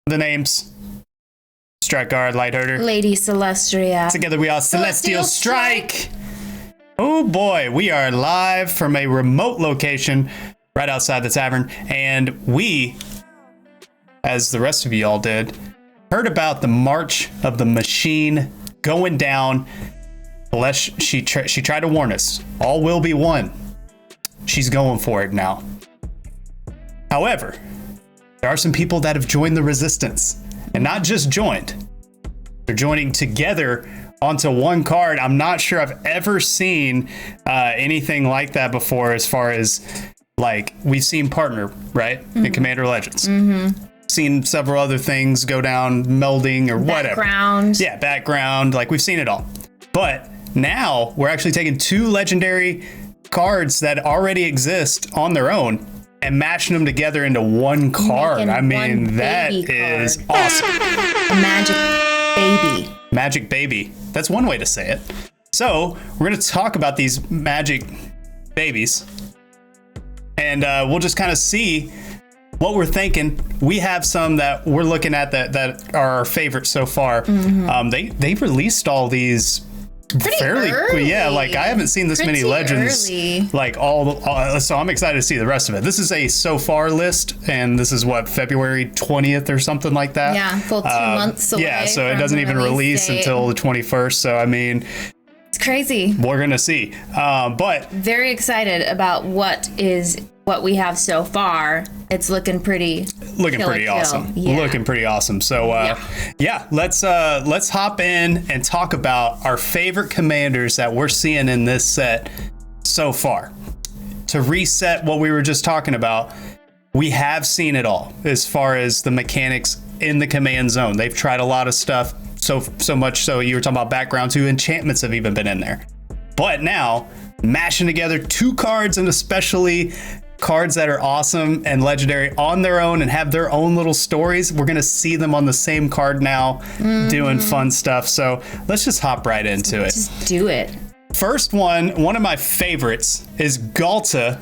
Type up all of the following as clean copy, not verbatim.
The names. Strike Guard, Light Herder. Lady Celestria. Together we are Celestial Strike. Oh boy, we are live from a remote location right outside the tavern. And we, as the rest of you all did, heard about the March of the Machine going down. She tried to warn us. All will be one. She's going for it now. However, there are some people that have joined the resistance. And not just joined. They're joining together onto one card. I'm not sure I've ever seen anything like that before, as far as, like, we've seen Partner, right? In Commander Legends. Seen several other things go down, melding or whatever. Background. Yeah, background. Like, we've seen it all. But now we're actually taking two legendary cards that already exist on their own and mashing them together into one card. I mean, that is awesome. A magic baby. Magic baby. That's one way to say it. So we're going to talk about these magic babies, and we'll just kind of see what we're thinking. We have some that we're looking at that are our favorites so far. They released all these pretty fairly early. Yeah, like I haven't seen this many legends early. like all so I'm excited to see the rest of it. This is a so far list, and this is what, February 20th or something like that. Yeah, full 2 months away. Yeah, so it doesn't even release until the 21st. So I mean, it's crazy. We're gonna see. But very excited about what we have so far. It's looking pretty awesome. Yeah. Looking pretty awesome. So yeah, let's hop in and talk about our favorite commanders that we're seeing in this set so far. To reset what we were just talking about, we have seen it all as far as the mechanics in the command zone. They've tried a lot of stuff, so much so you were talking about background too. Enchantments have even been in there. But now, mashing together two cards, and especially cards that are awesome and legendary on their own and have their own little stories, we're going to see them on the same card now, doing fun stuff. So let's just hop right into it. Just do it. First one of my favorites is Ghalta.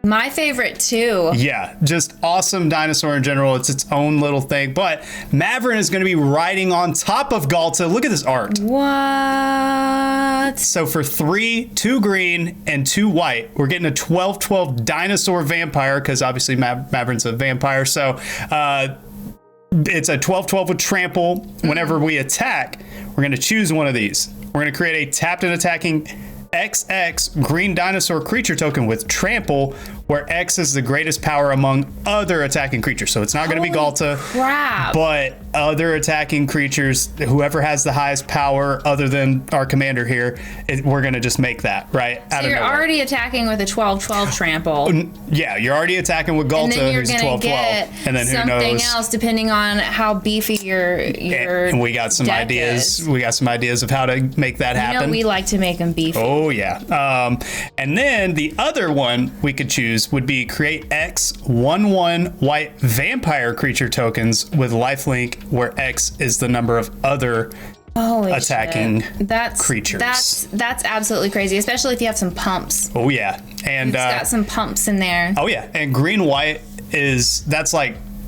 My favorite too. Yeah, just awesome dinosaur in general. It's its own little thing. But Mavren is going to be riding on top of Ghalta. Look at this art. What? So for 3, 2 green, and 2 white, we're getting a 12/12 dinosaur vampire, because obviously Mavren's a vampire. So it's a 12/12 with trample. Whenever we attack, we're going to choose one of these. We're going to create a tapped and attacking XX green dinosaur creature token with trample, where X is the greatest power among other attacking creatures. So it's not going to be Ghalta, but other attacking creatures, whoever has the highest power other than our commander here, we're going to just make that, right? So you're already attacking with a 12/12 trample. Yeah, you're already attacking with Ghalta, who's 12/12. And then who knows? Something else, depending on how beefy your and we got some ideas. We got some ideas of how to make that happen. You know, we like to make them beefy. Oh yeah. And then the other one we could choose would be create X 1/1 white vampire creature tokens with lifelink, where X is the number of other attacking creatures. That's absolutely crazy, especially if you have some pumps. Oh yeah. And it's got some pumps in there. Oh yeah. And green white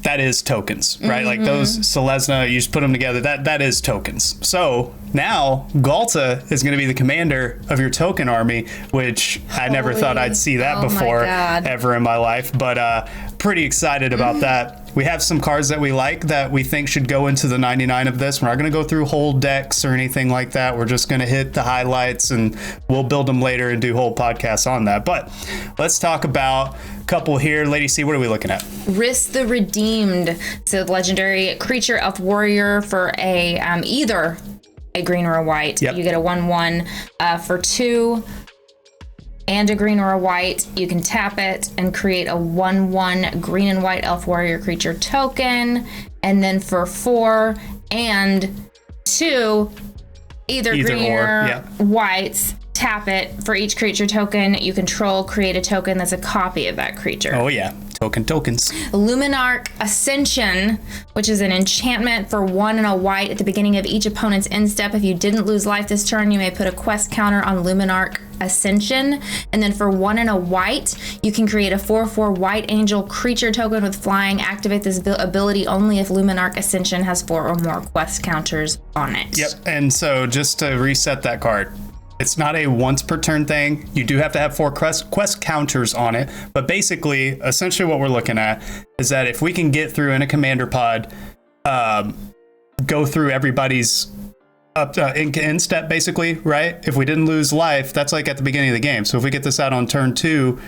that is tokens, right? Like those Selesnya, you just put them together. That is tokens. So now Ghalta is going to be the commander of your token army, which I never thought I'd see that before ever in my life. But pretty excited about that. We have some cards that we like that we think should go into the 99 of this. We're not going to go through whole decks or anything like that. We're just going to hit the highlights, and we'll build them later and do whole podcasts on that. But let's talk about a couple here. Lady C, what are we looking at? Risk the Redeemed. So the legendary creature of warrior for a either a green or a white. Yep. You get a 1/1 for 2. And a green or a white. You can tap it and create a 1/1 green and white elf warrior creature token. And then for 4 and 2, either green or whites, tap it. For each creature token you control, create a token that's a copy of that creature. Oh yeah, tokens. Luminarch Ascension, which is an enchantment for 1 and a white. At the beginning of each opponent's end step, if you didn't lose life this turn, you may put a quest counter on Luminarch Ascension. And then for 1 and a white, you can create a 4/4 white angel creature token with flying. Activate this ability only if Luminarch Ascension has 4 or more quest counters on it. Yep. And so just to reset that card, it's not a once per turn thing. You do have to have 4 quest counters on it. But basically, essentially what we're looking at is that if we can get through in a commander pod, go through everybody's in step, basically, right? If we didn't lose life, that's like at the beginning of the game. So if we get this out on turn 2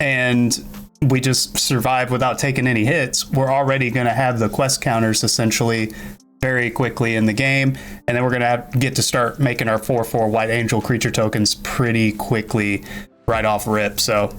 and we just survive without taking any hits, we're already going to have the quest counters essentially very quickly in the game, and then we're going to get to start making our 4/4 white angel creature tokens pretty quickly right off rip. So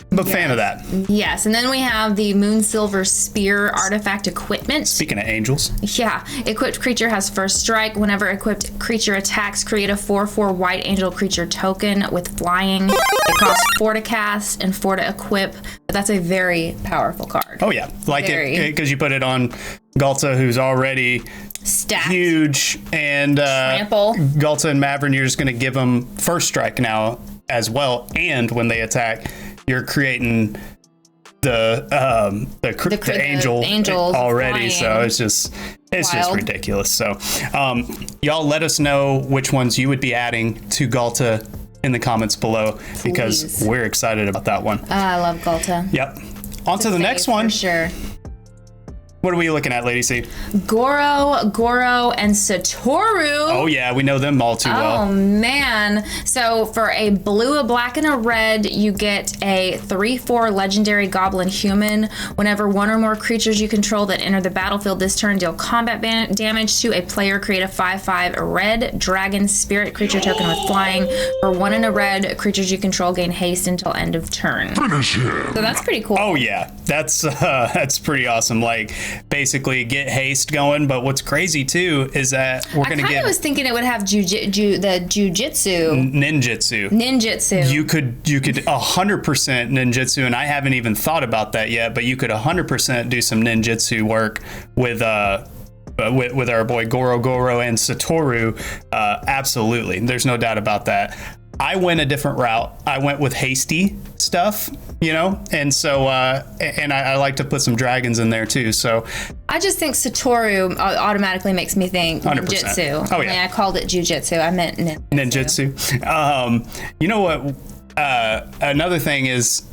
I'm a fan of that. Yes, and then we have the Moon Silver Spear artifact equipment. Speaking of angels. Yeah, equipped creature has first strike. Whenever equipped creature attacks, create a 4/4 white angel creature token with flying. It costs 4 to cast and 4 to equip, but that's a very powerful card. Oh yeah, like it because you put it on Ghalta, who's already stacked, huge, and trample. Ghalta and Mavren, you're just going to give them first strike now as well, and when they attack, you're creating the angel already. Flying. So it's just ridiculous. So y'all let us know which ones you would be adding to Ghalta in the comments below. Please. Because we're excited about that one. I love Ghalta. Yep. On to the next one. For sure. What are we looking at, Lady C? Goro-Goro and Satoru. Oh yeah, we know them all too well. Oh man. So for a blue, a black, and a red, you get a 3/4 legendary goblin human. Whenever 1 or more creatures you control that enter the battlefield this turn deal combat damage to a player, create a 5/5 red dragon spirit creature token with flying. For 1 and a red, creatures you control gain haste until end of turn. Finish him. So that's pretty cool. Oh yeah, that's pretty awesome. Like, basically get haste going. But what's crazy too is that we're gonna get. I was thinking it would have the jujitsu. Ninjutsu. You could 100% ninjutsu, and I haven't even thought about that yet. But you could 100% do some ninjutsu work with our boy Goro-Goro and Satoru. Absolutely, there's no doubt about that. I went a different route. I went with hasty stuff, and so and I like to put some dragons in there too. So I just think Satoru automatically makes me think 100%. Ninjutsu. Oh yeah, I called it jujitsu. I meant ninjutsu. You know what? Another thing is.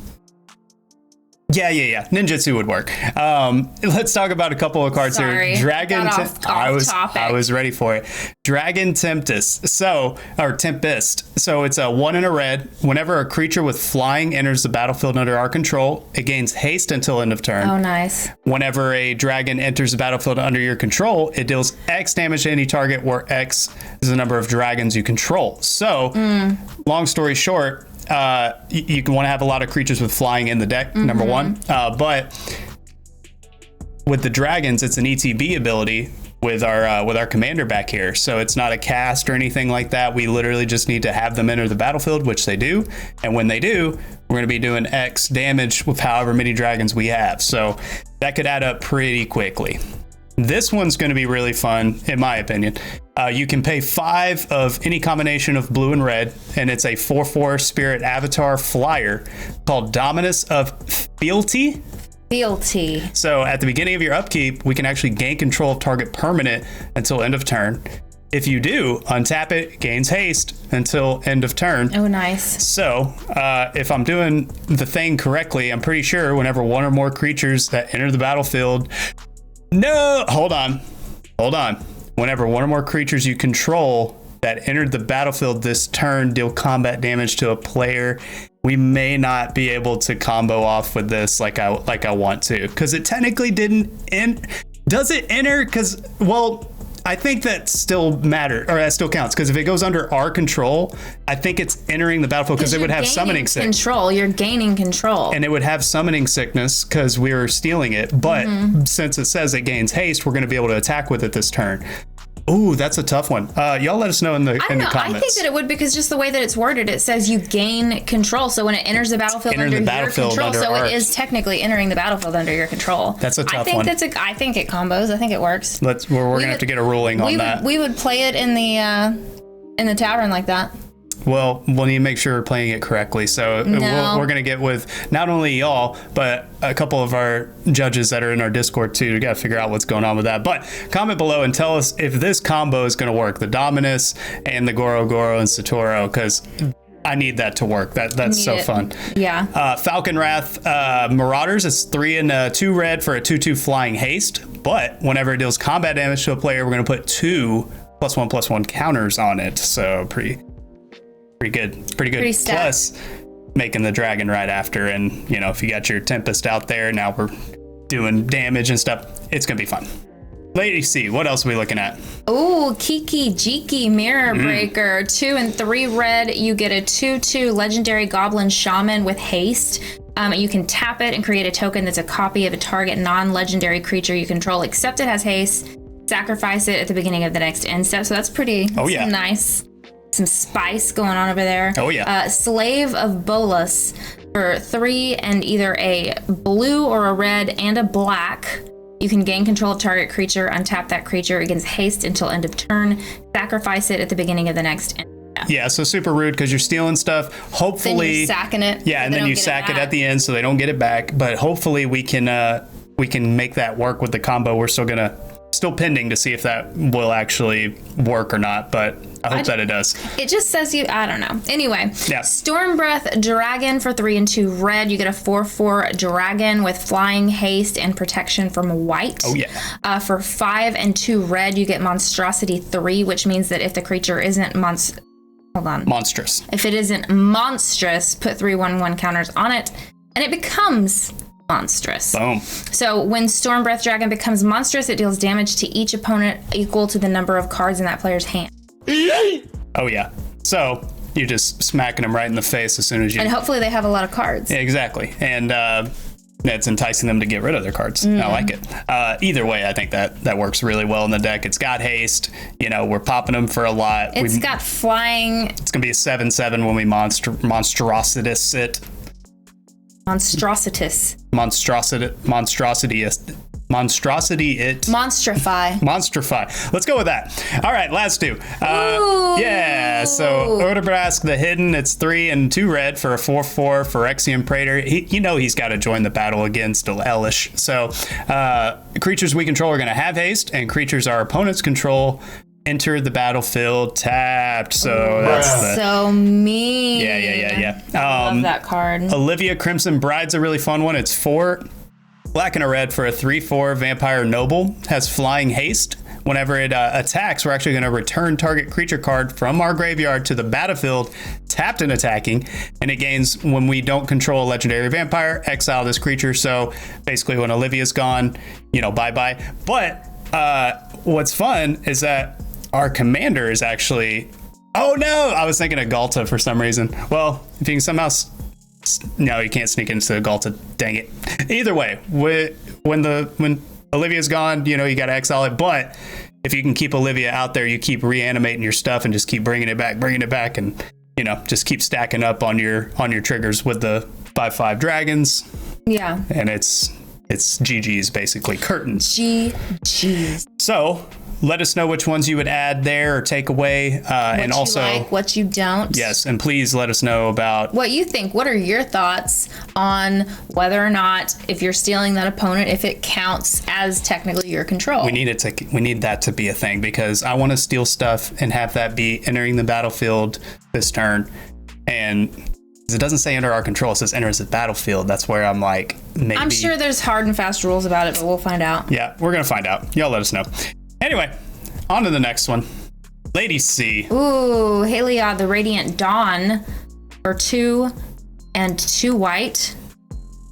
Yeah. Ninjutsu would work. Let's talk about a couple of cards here. Dragon. I was ready for it. Dragon Tempest. Tempest. So it's a 1 and a red. Whenever a creature with flying enters the battlefield under our control, it gains haste until end of turn. Oh, nice. Whenever a dragon enters the battlefield under your control, it deals X damage to any target where X is the number of dragons you control. So, long story short. You can want to have a lot of creatures with flying in the deck, number one. But with the dragons, it's an ETB ability with our commander back here. So it's not a cast or anything like that. We literally just need to have them enter the battlefield, which they do. And when they do, we're going to be doing X damage with however many dragons we have. So that could add up pretty quickly. This one's going to be really fun, in my opinion. You can pay 5 of any combination of blue and red, and it's a 4/4 spirit avatar flyer called Dominus of Fealty. So at the beginning of your upkeep, we can actually gain control of target permanent until end of turn. If you do, untap it, gains haste until end of turn. Oh, nice. So if I'm doing the thing correctly, I'm pretty sure whenever 1 or more creatures that enter the battlefield... No, hold on. Whenever 1 or more creatures you control that entered the battlefield this turn deal combat damage to a player, we may not be able to combo off with this like I want to, because it technically didn't end. Does it enter? Because, well, I think that still matters, or that still counts, because if it goes under our control, I think it's entering the battlefield, because it would have summoning sickness. You're gaining control. And it would have summoning sickness because we were stealing it. But since it says it gains haste, we're going to be able to attack with it this turn. Ooh, that's a tough one. Y'all let us know in the comments. I think that it would, because just the way that it's worded, it says you gain control. So when it enters the battlefield under your control, so it is technically entering the battlefield under your control. That's a tough one. I think it combos. I think it works. We're gonna have to get a ruling on that. We would play it in the tavern like that. well, we'll need to make sure we're playing it correctly. So we're going to get with not only y'all, but a couple of our judges that are in our Discord too. We got to figure out what's going on with that. But comment below and tell us if this combo is going to work, the Dominus and the Goro-Goro and Satoru, because I need that to work. That's so fun. Yeah. Falcon Wrath Marauders is 3 and 2 red for a 2/2 flying haste. But whenever it deals combat damage to a player, we're going to put 2 +1/+1 counters on it. So pretty good. Pretty plus making the dragon right after. And you know, if you got your Tempest out there, now we're doing damage and stuff. It's going to be fun. Lady C, what else are we looking at? Oh, Kiki Jiki Mirror Breaker. 2 and 3 red. You get a 2/2 legendary goblin shaman with haste. You can tap it and create a token that's a copy of a target non-legendary creature you control, except it has haste. Sacrifice it at the beginning of the next end step. So that's pretty nice. Some spice going on over there. Oh, yeah. Slave of Bolas for 3 and either a blue or a red and a black. You can gain control of target creature, untap that creature, it gains haste until end of turn, sacrifice it at the beginning of the next end. Yeah, so super rude because you're stealing stuff. Hopefully, then you're sacking it. Yeah, and then you sack it at the end so they don't get it back. But hopefully we can make that work with the combo. We're still pending to see if that will actually work or not. But I hope that it does. It just says I don't know. Anyway, yeah. Stormbreath Dragon for 3 and 2 red. You get a 4/4 dragon with flying, haste, and protection from white. Oh yeah. For 5 and 2 red, you get Monstrosity 3, which means that if the creature isn't monstrous. If it isn't monstrous, put 3/1/1 counters on it, and it becomes monstrous. Boom. So when Stormbreath Dragon becomes monstrous, it deals damage to each opponent equal to the number of cards in that player's hand. Oh yeah. So you're just smacking them right in the face as soon as you. And hopefully they have a lot of cards. Yeah, exactly. And it's enticing them to get rid of their cards. I like it. Either way, I think that works really well in the deck. It's got haste. You know, we're popping them for a lot. It's got flying. It's going to be a 7/7 when we monstrositus it. Monstrositus. Monstrify. Let's go with that. All right, last two. Yeah, so Odebrask the Hidden, it's 3 and 2 red for a 4/4 Phyrexian Praetor. He's got to join the battle against Elish. So creatures we control are going to have haste, and creatures our opponents control enter the battlefield tapped. So that's so mean. Yeah. I love that card. Olivia Crimson Bride's a really fun one. It's 4 black and a red for a 3/4 Vampire Noble. Has flying haste. Whenever it attacks, we're actually going to return target creature card from our graveyard to the battlefield, tapped and attacking, and it gains when we don't control a legendary vampire, exile this creature. So basically when Olivia's gone, bye-bye. But what's fun is that our commander is actually... Oh no! I was thinking of Ghalta for some reason. Well, if you can somehow... No, you can't sneak into Ghalta. Dang it. Either way, when Olivia's gone, you got to exile it. But if you can keep Olivia out there, you keep reanimating your stuff and just keep bringing it back, and just keep stacking up on your triggers with the 5/5 dragons. Yeah. And it's GG's basically, curtains. GG's. So let us know which ones you would add there or take away, and also what you like, what you don't. Yes, and please let us know about what you think. What are your thoughts on whether or not, if you're stealing that opponent, if it counts as technically your control? We need that to be a thing, because I want to steal stuff and have that be entering the battlefield this turn, and it doesn't say under our control, it says enters the battlefield. That's where I'm like, maybe. I'm sure there's hard and fast rules about it, but we'll find out. Yeah, we're gonna find out. Y'all let us know. Anyway, on to the next one. Lady C. Ooh, Heliod, the Radiant Dawn for 2 and 2 white.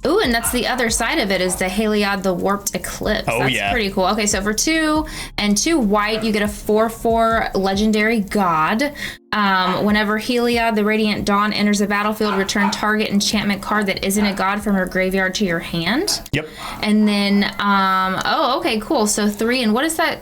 Ooh, and that's the other side of it, is the Heliod, the Warped Eclipse. Oh, that's pretty cool. Okay, so for 2 and 2 white, you get a 4/4 Legendary God. Whenever Heliod, the Radiant Dawn, enters the battlefield, return target enchantment card that isn't a god from your graveyard to your hand. Yep. And then, okay, cool. So 3, and what is that?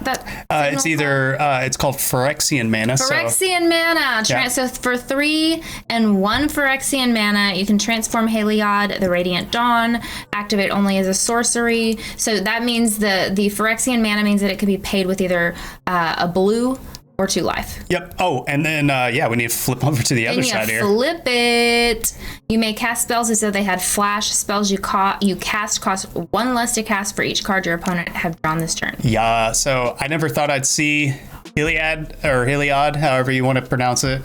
It's either, it's called Phyrexian Mana. Phyrexian Mana. So for 3 and 1 Phyrexian Mana, you can transform Heliod, the Radiant Dawn, activate only as a sorcery. So that means the Phyrexian Mana means that it could be paid with either a blue or 2 life. Yep. Oh, and then, yeah, we need to flip over to the other side here. Flip it. You may cast spells as though they had flash. Spells you cast cost 1 less to cast for each card your opponent have drawn this turn. Yeah, so I never thought I'd see Heliod, however you want to pronounce it,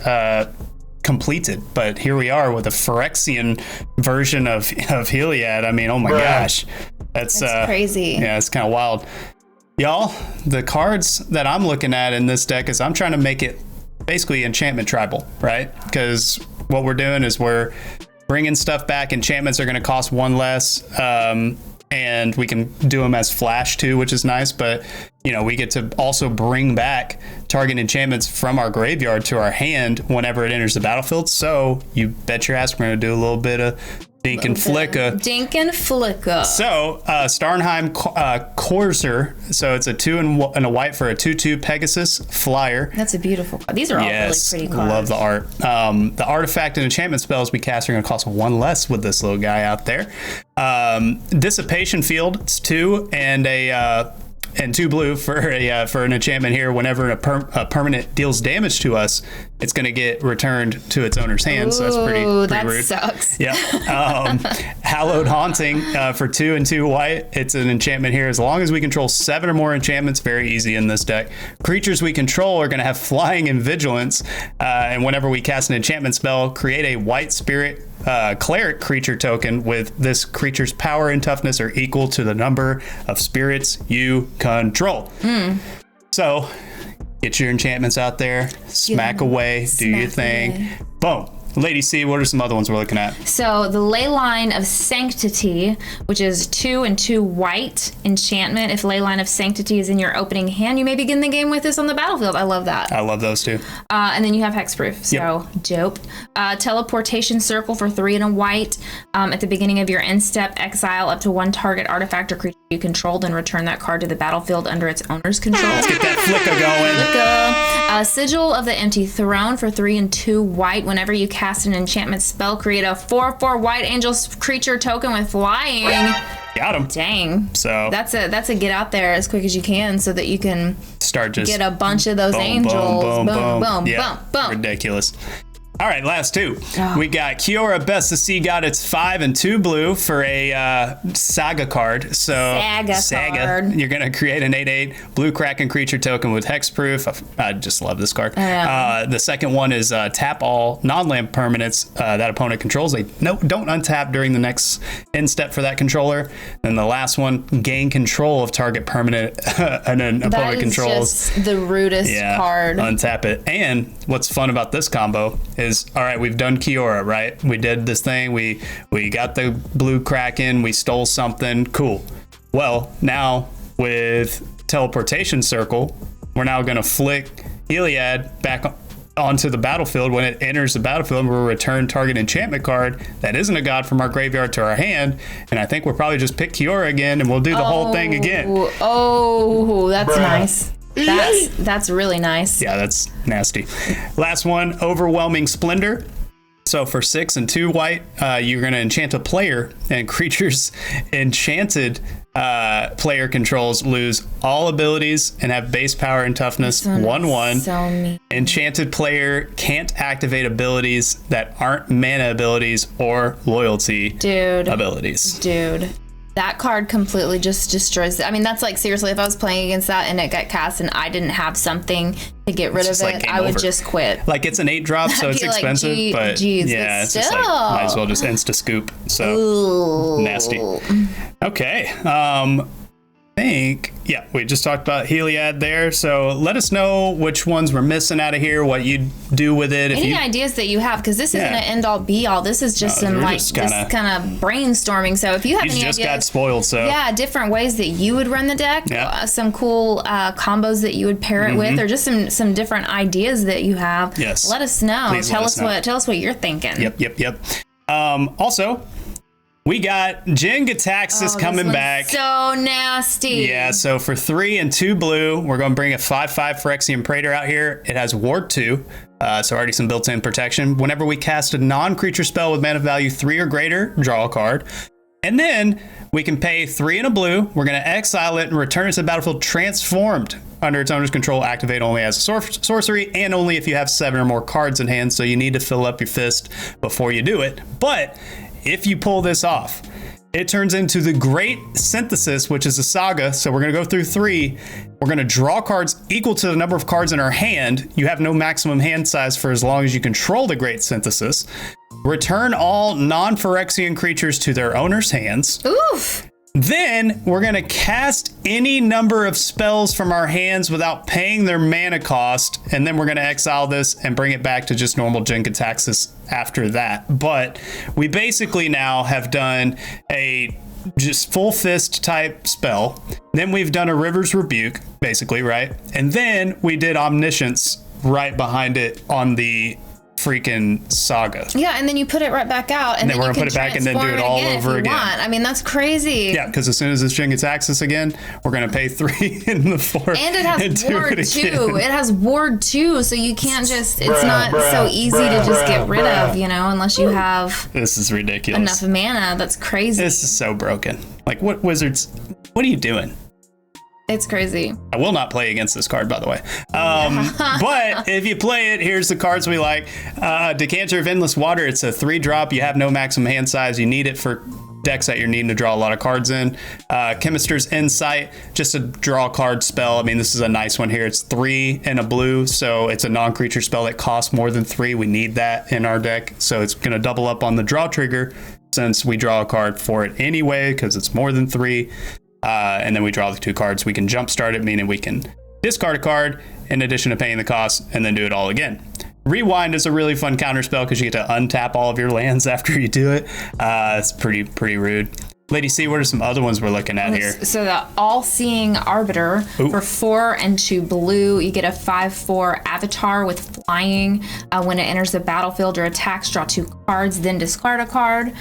completed. But here we are with a Phyrexian version of Heliod. I mean, oh my gosh. That's crazy. Yeah, it's kind of wild. Y'all, the cards that I'm looking at in this deck is I'm trying to make it basically enchantment tribal, right? Because what we're doing is we're bringing stuff back. Enchantments are going to cost 1 less, and we can do them as flash too, which is nice. But, you know, we get to also bring back target enchantments from our graveyard to our hand whenever it enters the battlefield. So you bet your ass we're going to do a little bit of Dink and Flicka. Dink and Flicka. So, Starnheim Courser. So it's a 2 and a white for a 2/2 Pegasus Flyer. That's a beautiful card. These are all really pretty cards. Love the art. The artifact and enchantment spells we cast are going to cost 1 less with this little guy out there. Dissipation Field. It's 2 and 2 blue for an enchantment here. Whenever a permanent deals damage to us, it's going to get returned to its owner's hand. So that's pretty rude. Sucks. Yeah. Hallowed Haunting for 2 and 2 white. It's an enchantment here. As long as we control 7 or more enchantments, very easy in this deck. Creatures we control are going to have flying and vigilance. And whenever we cast an enchantment spell, create a white spirit cleric creature token with this creature's power and toughness are equal to the number of spirits you control. So get your enchantments out there, smack away, do your thing. Boom. Lady C, what are some other ones we're looking at? So the Leyline of Sanctity, which is 2 and 2 white enchantment. If Leyline of Sanctity is in your opening hand, you may begin the game with this on the battlefield. I love that. I love those too. And then you have Hexproof, so dope. Teleportation Circle for 3 and a white. At the beginning of your end step, exile up to 1 target artifact or creature you controlled and return that card to the battlefield under its owner's control. Let's get that Flicka going. Sigil of the Empty Throne for 3 and 2 white. Whenever you cast an enchantment spell, create a 4/4 white angel creature token with flying. Got him. Dang. So that's a get out there as quick as you can so that you can start just get a bunch of those angels. Boom. Ridiculous. All right, last 2. We got Kiora Best to See God. It's 5 and 2 blue for a Saga card. So Saga card. You're going to create an 8/8 blue Kraken creature token with hexproof. I just love this card. The second one is tap all non-land permanents that opponent controls. They don't untap during the next end step for that controller. And the last one, gain control of target permanent and an opponent controls. Just the rudest card. Untap it. And what's fun about this combo is, all right, we've done Kiora, right? We did this thing. We got the blue Kraken. We stole something. Cool. Well, now with Teleportation Circle, we're now going to flick Heliod back onto the battlefield. When it enters the battlefield, we'll return target enchantment card that isn't a god from our graveyard to our hand. And I think we'll probably just pick Kiora again, and we'll do the whole thing again. Oh, that's nice. That's really nice. Yeah, that's nasty. Last one, Overwhelming Splendor. So for 6 and 2 white, you're going to enchant a player, and creatures enchanted player controls lose all abilities and have base power and toughness 1/1. So mean. Enchanted player can't activate abilities that aren't mana abilities or loyalty abilities. Dude. That card completely just destroys it. I mean, that's like, seriously, if I was playing against that and it got cast and I didn't have something to get rid of it, I would just quit. Like, it's an 8 drop, so it's expensive, but yeah, it's just like, might as well just insta scoop. So nasty. Okay. We just talked about Heliod there, so let us know which ones we're missing out of here, what you do with it. Any ideas that you have, because this isn't an end all be all. This is just some kind of brainstorming. So if you have any ideas, got spoiled. So different ways that you would run the deck, some cool combos that you would pair it with, or just some different ideas that you have. Yes, let us know. Please tell us what you're thinking. Yep. Also, we got Jin-Gitaxias coming back. So nasty. Yeah, so for 3 and 2 blue, we're going to bring a 5/5 Phyrexian Praetor out here. It has Ward 2, so already some built-in protection. Whenever we cast a non-creature spell with mana value 3 or greater, draw a card. And then we can pay 3 and a blue. We're going to exile it and return it to the battlefield transformed under its owner's control. Activate only as a sorcery and only if you have 7 or more cards in hand. So you need to fill up your fist before you do it. But if you pull this off, it turns into the Great Synthesis, which is a saga. So we're going to go through 3. We're going to draw cards equal to the number of cards in our hand. You have no maximum hand size for as long as you control the Great Synthesis. Return all non-Phyrexian creatures to their owner's hands. Oof. Then we're going to cast any number of spells from our hands without paying their mana cost. And then we're going to exile this and bring it back to just normal Jin-Gitaxias after that. But we basically now have done a just full fist type spell. Then we've done a River's Rebuke, basically, right? And then we did Omniscience right behind it on the freaking saga. Yeah, and then you put it right back out, and then we're you gonna can put it back and then do it all over again. I mean, that's crazy. Yeah, because as soon as it's Jin-Gitaxias again, we're gonna pay 3 in the 4. And it has ward too. It has ward too, so you can't just. It's not so easy to just get rid of, you know, unless you have. This is ridiculous. Enough mana. That's crazy. This is so broken. Like, what Wizards? What are you doing? It's crazy. I will not play against this card, by the way. But if you play it, here's the cards we like. Decanter of Endless Water. It's a 3-drop. You have no maximum hand size. You need it for decks that you're needing to draw a lot of cards in. Chemister's Insight, just a draw card spell. I mean, this is a nice one here. It's 3 and a blue, so it's a non-creature spell that costs more than 3. We need that in our deck, so it's going to double up on the draw trigger since we draw a card for it anyway because it's more than 3. And then we draw the 2 cards. We can jumpstart it, meaning we can discard a card in addition to paying the cost and then do it all again. Rewind is a really fun counter spell because you get to untap all of your lands after you do it. It's pretty rude. Lady C, what are some other ones we're looking at here? So the All-Seeing Arbiter. Ooh. For 4 and 2 blue, you get a 5/4 avatar with flying. When it enters the battlefield or attacks, draw 2 cards, then discard a card.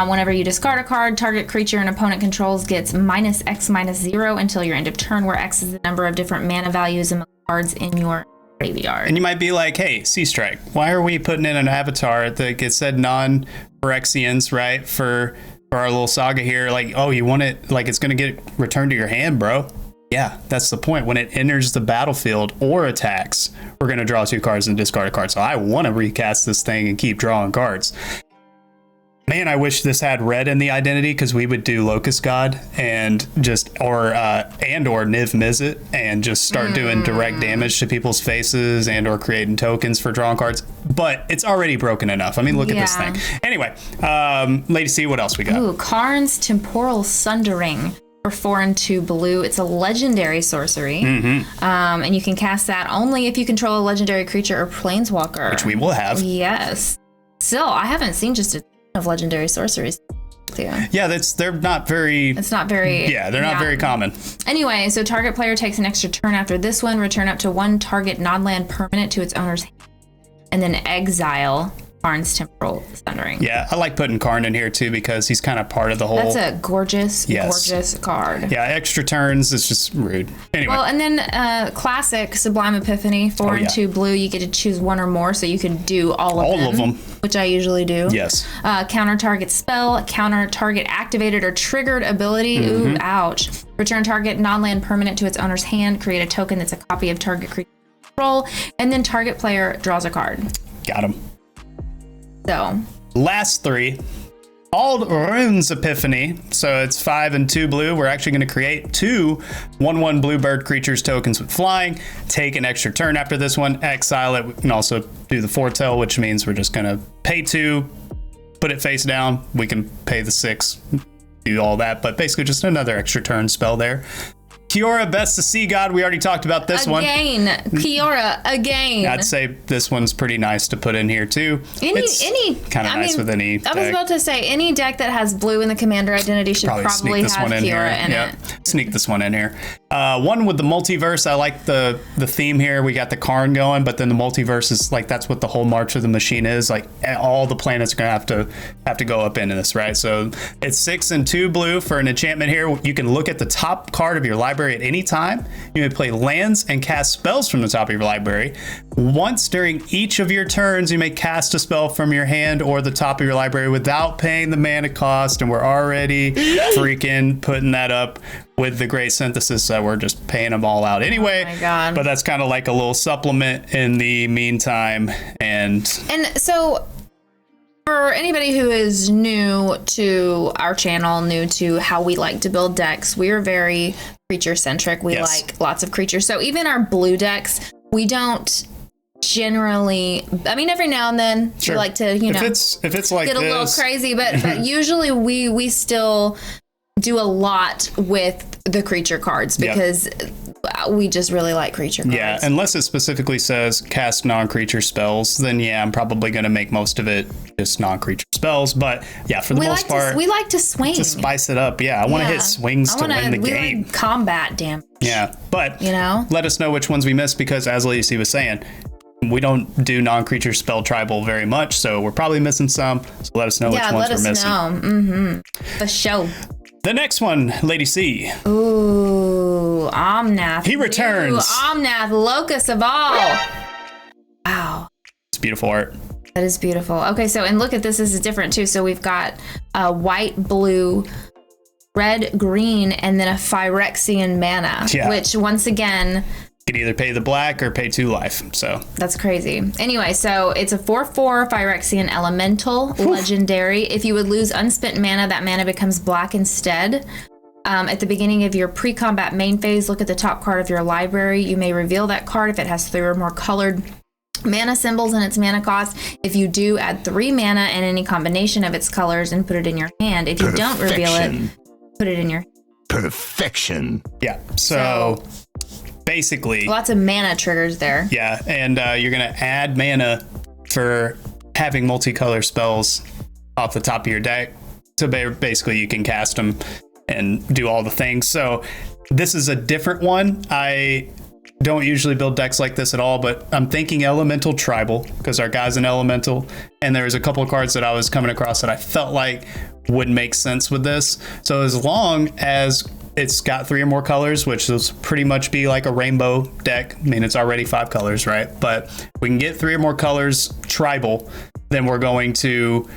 Whenever you discard a card, target creature an opponent controls gets -X/-0 until your end of turn, where X is the number of different mana values among cards in your graveyard. And you might be like, hey, Sea Strike, why are we putting in an avatar that gets said non-Phyrexians, right, for our little saga here? Like, oh, you want it, like it's going to get returned to your hand, bro. Yeah, that's the point. When it enters the battlefield or attacks, we're going to draw 2 cards and discard a card. So I want to recast this thing and keep drawing cards. Man, I wish this had red in the identity because we would do Locust God and just or Niv Mizzet and just start doing direct damage to people's faces and or creating tokens for drawing cards. But it's already broken enough. I mean, look at this thing. Anyway, Lady C, what else we got? Ooh, Karn's Temporal Sundering. For 4 and 2 blue. It's a legendary sorcery. And you can cast that only if you control a legendary creature or planeswalker. Which we will have. Yes. Still, I haven't seen just a ton of legendary sorceries. Yeah, they're not very... It's not very... Yeah, they're not very common. Anyway, so target player takes an extra turn after this one. Return up to 1 target non-land permanent to its owner's hand. And then exile Karn's Temporal Sundering. Yeah, I like putting Karn in here too because he's kind of part of the whole... That's a gorgeous card. Yeah, extra turns, it's just rude. Anyway. Well, and then classic Sublime Epiphany, 4 and 2 blue, you get to choose 1 or more, so you can do all of them. Which I usually do. Yes. Counter target spell, counter target activated or triggered ability. Ooh, ouch. Return target non-land permanent to its owner's hand, create a token that's a copy of target creature control, and then target player draws a card. Got him. So, last 3, Aldrune's Epiphany. So it's 5 and 2 blue. We're actually going to create 2 1/1 bluebird creatures tokens with flying. Take an extra turn after this one. Exile it. We can also do the foretell, which means we're just going to pay 2, put it face down. We can pay the 6, do all that. But basically just another extra turn spell there. Kiora, Best of Sea God. We already talked about this one. Kiora, again. I'd say this one's pretty nice to put in here too. Any kind of nice with any deck. I was about to say, any deck that has blue in the commander identity should probably have Kiora in it. Sneak this one in here. One with the multiverse, I like the theme here. We got the Karn going, but then the multiverse is like, that's what the whole March of the Machine is. Like all the planets are gonna have to go up into this, right? So it's 6 and 2 blue for an enchantment here. You can look at the top card of your library at any time. You may play lands and cast spells from the top of your library. Once during each of your turns, you may cast a spell from your hand or the top of your library without paying the mana cost. And we're already freaking putting that up with the great synthesis, so we're just paying them all out anyway. Oh my God. But that's kind of like a little supplement in the meantime. And so for anybody who is new to our channel, new to how we like to build decks, we are very creature centric. We like lots of creatures. So even our blue decks, we don't generally, I mean, every now and then we like to, you know, if it's like get a little crazy, but usually we still do a lot with the creature cards because we just really like creature cards. Yeah, unless it specifically says cast non-creature spells, then I'm probably going to make most of it just non-creature spells. But yeah, for the most part, we like to swing. To spice it up. Yeah, I want to hit swings to win the game. Like combat damage. Yeah, but you know, let us know which ones we missed, because as Lacey was saying, we don't do non-creature spell tribal very much, so we're probably missing some. So let us know which ones we're missing. Yeah, let us know. For sure. The next one, Lady C. Ooh, Omnath. He returns. Ooh, Omnath, Locus of All. Wow. It's beautiful art. That is beautiful. Okay, so, and look at this is different too. So we've got white, blue, red, green, and then a Phyrexian mana, which once again, you can either pay the black or pay 2 life. So that's crazy. Anyway, so it's a 4/4 Phyrexian elemental legendary. If you would lose unspent mana, that mana becomes black instead. At the beginning of your pre-combat main phase, look at the top card of your library. You may reveal that card if it has 3 or more colored mana symbols in its mana cost. If you do, add 3 mana and any combination of its colors and put it in your hand. If you don't reveal it, put it in your hand. Perfection. Yeah. So basically lots of mana triggers there. Yeah, and you're gonna add mana for having multicolor spells off the top of your deck. So basically you can cast them and do all the things. So this is a different one. I don't usually build decks like this at all, but I'm thinking Elemental Tribal, because our guy's an Elemental, and there's a couple of cards that I was coming across that I felt like would make sense with this. So as long as it's got 3 or more colors, which will pretty much be like a rainbow deck. I mean, it's already 5 colors, right? But we can get 3 or more colors tribal, then we're going to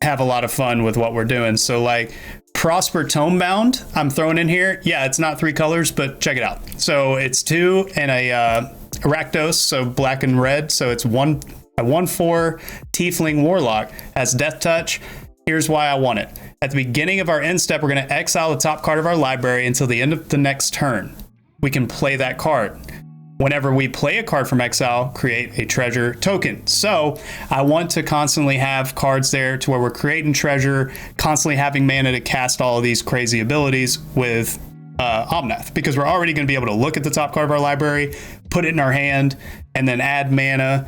have a lot of fun with what we're doing. So like Prosper Tomebound, I'm throwing in here. Yeah, it's not 3 colors, but check it out. So it's 2 and a Rakdos, so black and red. So it's a 1/4 Tiefling Warlock, has Death Touch. Here's why I want it. At the beginning of our end step, we're going to exile the top card of our library until the end of the next turn. We can play that card. Whenever we play a card from exile, create a treasure token. So I want to constantly have cards there to where we're creating treasure, constantly having mana to cast all of these crazy abilities with Omnath, because we're already going to be able to look at the top card of our library, put it in our hand, and then add mana.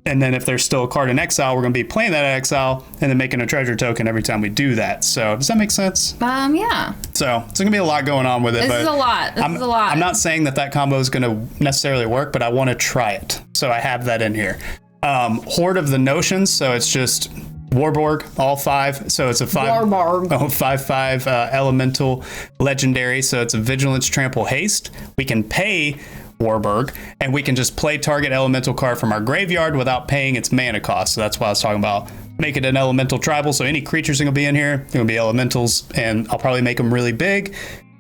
And then if there's still a card in exile, we're going to be playing that exile and then making a treasure token every time we do that. So does that make sense? Yeah. So it's going to be a lot going on with it. This is a lot. This is a lot. I'm not saying that combo is going to necessarily work, but I want to try it. So I have that in here. Horde of the Notions. So it's just Warborg, all 5. So it's a 5/5 elemental legendary. So it's a Vigilance, Trample, Haste. We can pay Warburg, and we can just play target elemental card from our graveyard without paying its mana cost. So that's why I was talking about make it an elemental tribal. So any creatures are going to be in here, they're going to be elementals, and I'll probably make them really big.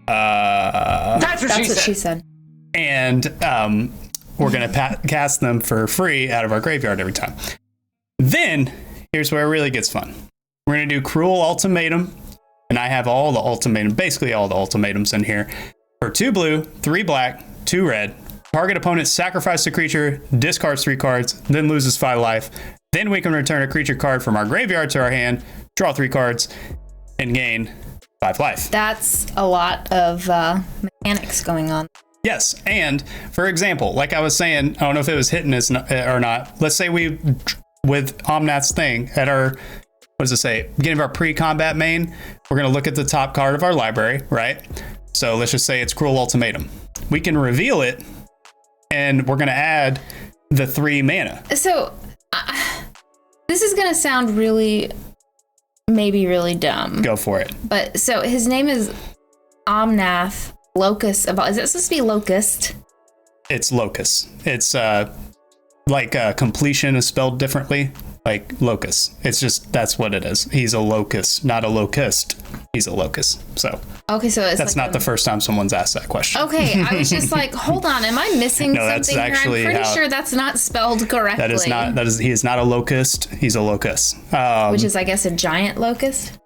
That's what she said. And we're going to cast them for free out of our graveyard every time. Then here's where it really gets fun. We're going to do Cruel Ultimatum, and I have all the ultimatum, basically all the ultimatums in here. For 2 blue, 3 black, 2 red. Target opponent sacrifices a creature, discards 3 cards, then loses 5 life. Then we can return a creature card from our graveyard to our hand, draw 3 cards, and gain 5 life. That's a lot of mechanics going on. Yes, and for example, like I was saying, I don't know if it was hitting us or not. Let's say we, with Omnath's thing, at our what does it say? Beginning of our pre-combat main, we're going to look at the top card of our library, right? So let's just say it's Cruel Ultimatum. We can reveal it, and we're going to add the 3 mana. So this is going to sound maybe really dumb. Go for it. But so his name is Omnath, Locus of All. Is it supposed to be Locust? It's Locus. It's like completion is spelled differently, like locus. It's just, that's what it is. He's a locust, not a locust. He's a locust. So okay, so it's that's like not the first time someone's asked that question. Okay, I was just like, hold on, am I missing No, that's something here? actually I'm pretty sure that's not spelled correctly. He is not a locust. He's a locust. Which is, I guess, a giant locust?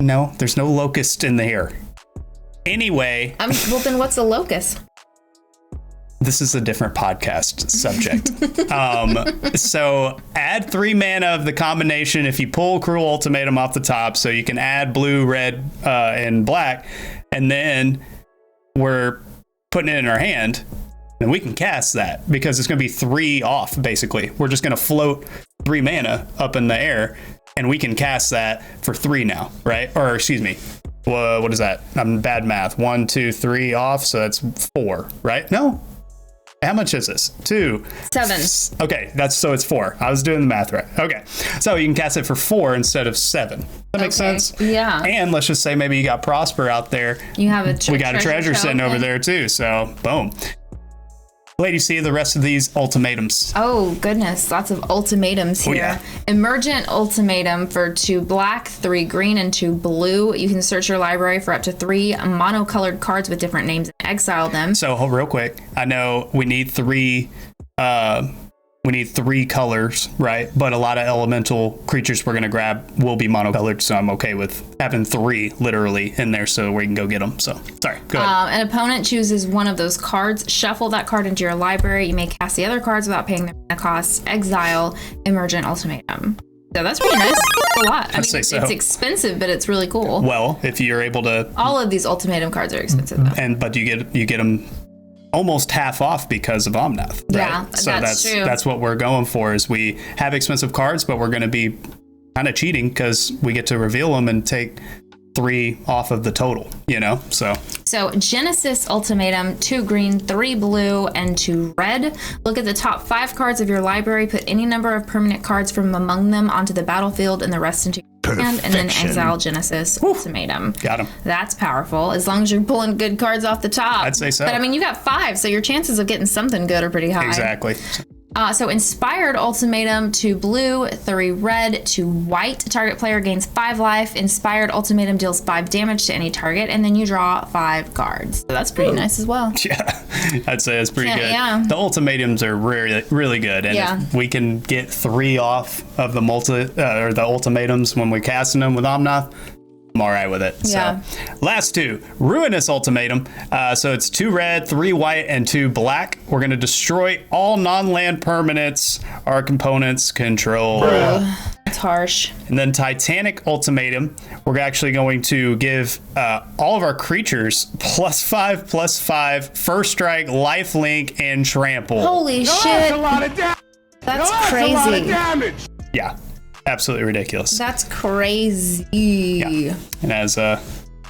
No, there's no locust in the here. Anyway. Well, then what's a locust? This is a different podcast subject. So add 3 mana of the combination if you pull Cruel Ultimatum off the top, so you can add blue, red, and black, and then we're putting it in our hand, and we can cast that because it's going to be 3 off, basically. We're just going to float 3 mana up in the air, and we can cast that for 3 now, right? Or excuse me. What is that? I'm bad math. 1, 2, 3 off, so that's 4, right? No. How much is this? 2. 7. Okay, so it's 4. I was doing the math right. Okay, so you can cast it for 4 instead of 7. That makes sense? Yeah. And let's just say maybe you got Prosper out there. You have we got a treasure sitting over there too. So boom. Lady C, the rest of these ultimatums. Oh goodness, lots of ultimatums here. Yeah. Emergent ultimatum for 2 black, 3 green, and 2 blue. You can search your library for up to 3 monocolored cards with different names and exile them. So real quick, I know we need 3 colors, right? But a lot of elemental creatures we're going to grab will be monocolored, so I'm okay with having 3 literally in there so we can go get them. So, sorry, go ahead. An opponent chooses one of those cards, shuffle that card into your library. You may cast the other cards without paying their mana costs. Exile Emergent Ultimatum. So that's pretty nice. That's a lot. I mean, it's expensive, but it's really cool. Well, if you're able to... All of these ultimatum cards are expensive, though. But you get them almost half off because of Omnath, right? Yeah, so that's true. That's what we're going for, is we have expensive cards, but we're going to be kind of cheating because we get to reveal them and take 3 off of the total, So Genesis Ultimatum, 2 green, 3 blue, and 2 red. Look at the top 5 cards of your library, put any number of permanent cards from among them onto the battlefield and the rest into your hand, and then exile Genesis Ultimatum. Got him. That's powerful, as long as you're pulling good cards off the top. I'd say so. But I mean, you got 5, so your chances of getting something good are pretty high. Exactly. So Inspired Ultimatum, 2 blue, 3 red, 2 white. Target player gains 5 life. Inspired Ultimatum deals 5 damage to any target, and then you draw 5 cards. So that's pretty nice as well. Yeah, I'd say it's pretty good. Yeah. The ultimatums are really, really good, and if we can get 3 off of the ultimatums when we're casting them with Omnath, I'm all right with it. Yeah. So, last 2, Ruinous Ultimatum. So it's 2 red, 3 white, and 2 black. We're going to destroy all non-land permanents our components control. It's harsh. And then Titanic Ultimatum. We're actually going to give all of our creatures +5/+5, first strike, life link, and trample. Holy shit. That's a lot of damage. That's That's a lot of crazy. damage. Yeah. Absolutely ridiculous. That's crazy. Yeah. And as I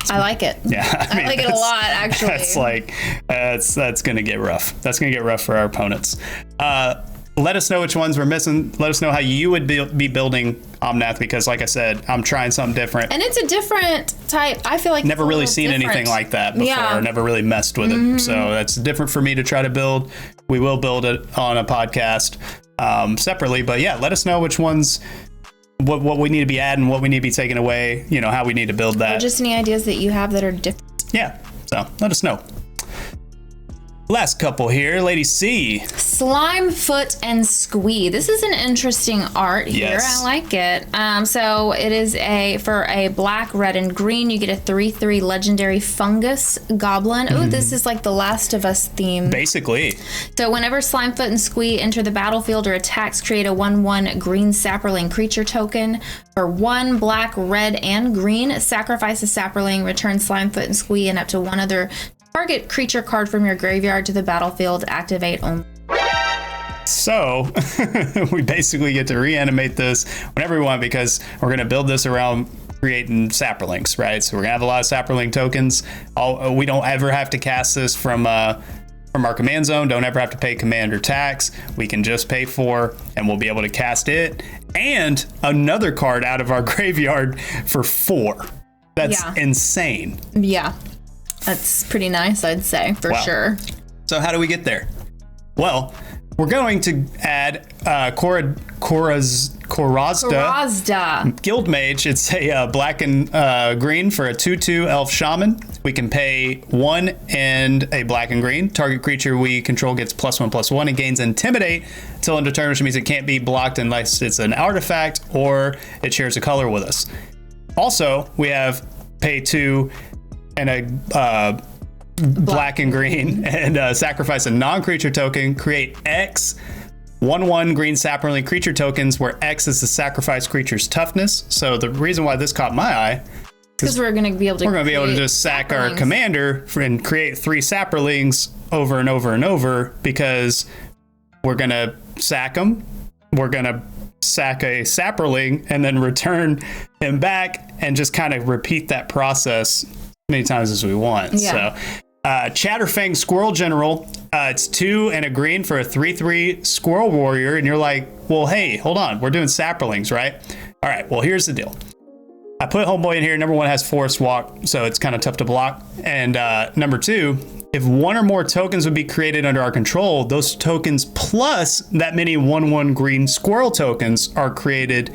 like it. yeah, I like it a lot, actually. That's like that's gonna get rough. That's gonna get rough for our opponents. Let us know which ones we're missing. Let us know how you would be building Omnath, because like I said, I'm trying something different. And it's a different type. I feel like Never really seen anything like that before. Yeah. Never really messed with it. So that's different for me to try to build. We will build it on a podcast separately. But yeah, let us know which ones, what we need to be adding, what we need to be taking away, how we need to build that. Or just any ideas that you have that are different. Yeah, so let us know. Last couple here, Lady C. Slimefoot and Squee. This is an interesting art here. Yes. I like it. So it is for a black, red, and green. You get a 3/3 legendary fungus goblin. Ooh, this is like the Last of Us theme. Basically. So whenever Slimefoot and Squee enter the battlefield or attacks, create a 1/1 green sapperling creature token. For 1 black, red, and green, sacrifice a sapperling, return Slimefoot and Squee and up to 1 other target creature card from your graveyard to the battlefield. Activate only. So we basically get to reanimate this whenever we want because we're going to build this around creating saprolings, right? So we're going to have a lot of saproling tokens. We don't ever have to cast this from our command zone. Don't ever have to pay commander tax. We can just pay 4 and we'll be able to cast it and another card out of our graveyard for 4. That's insane. Yeah. That's pretty nice, I'd say, for sure. So how do we get there? Well, we're going to add Korazda Guild Mage. It's a black and green for a 2/2 elf shaman. We can pay 1 and a black and green. Target creature we control gets +1/+1 and gains Intimidate until end of turn, which means it can't be blocked unless it's an artifact or it shares a color with us. Also, we have pay 2 and a black and green and sacrifice a non-creature token, create X 1/1 green sapperling creature tokens where X is the sacrifice creature's toughness. So the reason why this caught my eye because we're going to be able to just sack our commander and create 3 sapperlings over and over and over because we're going to sack them. We're going to sack a sapperling and then return him back and just kind of repeat that process many times as we want. So Chatterfang Squirrel General, it's 2 and a green for a 3/3 Squirrel Warrior, and you're like, well, hey, hold on, we're doing sapperlings, right? All right, well, here's the deal. I put Homeboy in here. Number 1 has Forest Walk, so it's kind of tough to block. And number 2, if 1 or more tokens would be created under our control, those tokens plus that many 1/1 green squirrel tokens are created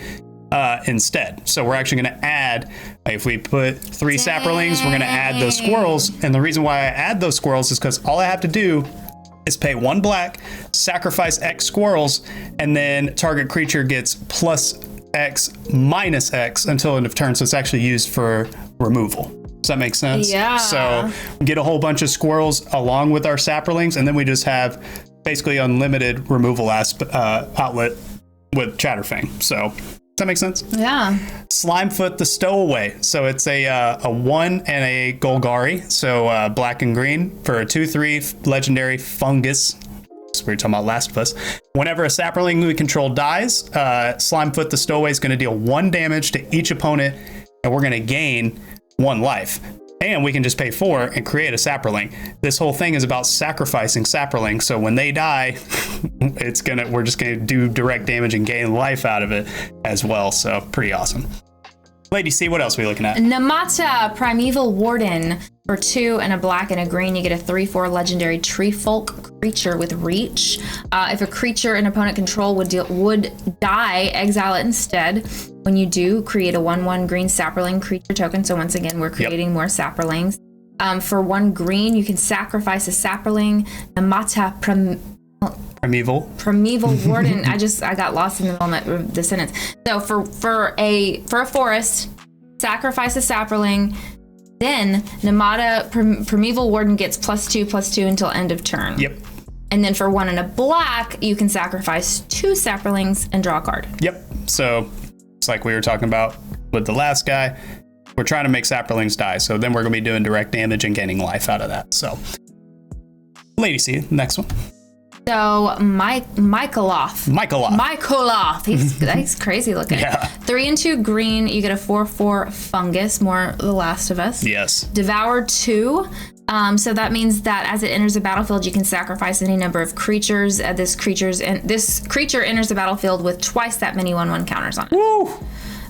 instead. So we're actually going to add, if we put 3 sapperlings, we're going to add those squirrels. And the reason why I add those squirrels is because all I have to do is pay 1 black, sacrifice X squirrels, and then target creature gets +X -X until end of turn. So it's actually used for removal. Does that make sense? Yeah. So we get a whole bunch of squirrels along with our sapperlings, and then we just have basically unlimited removal outlet with Chatterfang. So does that make sense? Yeah. Slimefoot the Stowaway. So it's a 1 and a Golgari. So black and green for a 2/3 legendary fungus. So we were talking about Last of Us. Whenever a sapperling we control dies, Slimefoot the Stowaway is going to deal 1 damage to each opponent, and we're going to gain 1 life. And we can just pay 4 and create a sapperling. This whole thing is about sacrificing sapperlings. So when they die, we're just gonna do direct damage and gain life out of it as well. So pretty awesome. Lady C, what else are we looking at? Namata Primeval Warden for 2 and a black and a green. You get a 3/4 legendary tree folk creature with reach. If a creature an opponent control would die, exile it instead. When you do, create a 1/1 green sapperling creature token. So once again, we're creating more sapperlings. For 1 green, you can sacrifice a sapperling. Namata Primeval Warden. I got lost in the moment of the sentence. So for a forest, sacrifice a sapperling. Then Namata Primeval Warden gets +2/+2 until end of turn. Yep. And then for 1 and a black, you can sacrifice 2 sapperlings and draw a card. Yep. So it's like we were talking about with the last guy. We're trying to make sapperlings die. So then we're going to be doing direct damage and gaining life out of that. So Lady C, next one. So Michaeloff. He's crazy looking. Yeah. 3 and 2 green. You get a 4/4 fungus. More The Last of Us. Yes. Devour 2. So that means that as it enters the battlefield, you can sacrifice any number of creatures. This creature enters the battlefield with twice that many 1/1 counters on it. Woo!